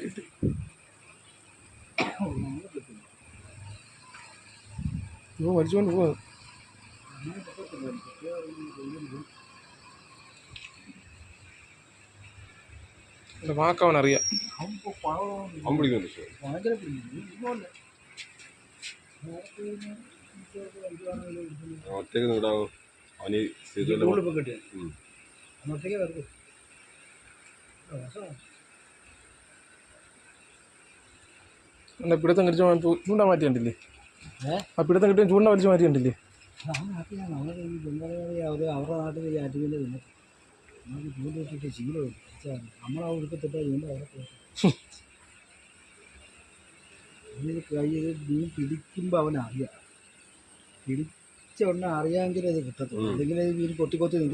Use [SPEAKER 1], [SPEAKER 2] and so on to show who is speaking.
[SPEAKER 1] കിട്ടി വലിച്ചുകൊണ്ട് പോവാ. വാക്കവനറിയാം.
[SPEAKER 2] ഒറ്റയ്ക്ക് നിടാവോ അവന്
[SPEAKER 1] എന്നാ പിടുത്തം കടിച്ച് ചൂണ്ട മാറ്റി കണ്ടില്ലേ? ആ പിടുത്തം കിട്ടിയ ചൂണ്ട വലിച്ചു മാറ്റി കണ്ടില്ലേ?
[SPEAKER 3] അവരുടെ നാട്ടിൽ ഈ ആറ്റുവിൻ്റെ തന്നെ നമുക്ക് ചൂണ്ട ഇട്ടിട്ട് ശീലം നമ്മളാ ഉടുക്കത്തിട്ട് ചൂണ്ട അവിടെ ഇത് കയ്യിൽ മീൻ പിടിക്കുമ്പോൾ അവനറിയാം, പിടിച്ച ഉടനെ അറിയാമെങ്കിൽ അത് കിട്ടത്തുള്ളൂ. അല്ലെങ്കിൽ മീൻ കൊത്തി കൊത്തി നിൽക്കും.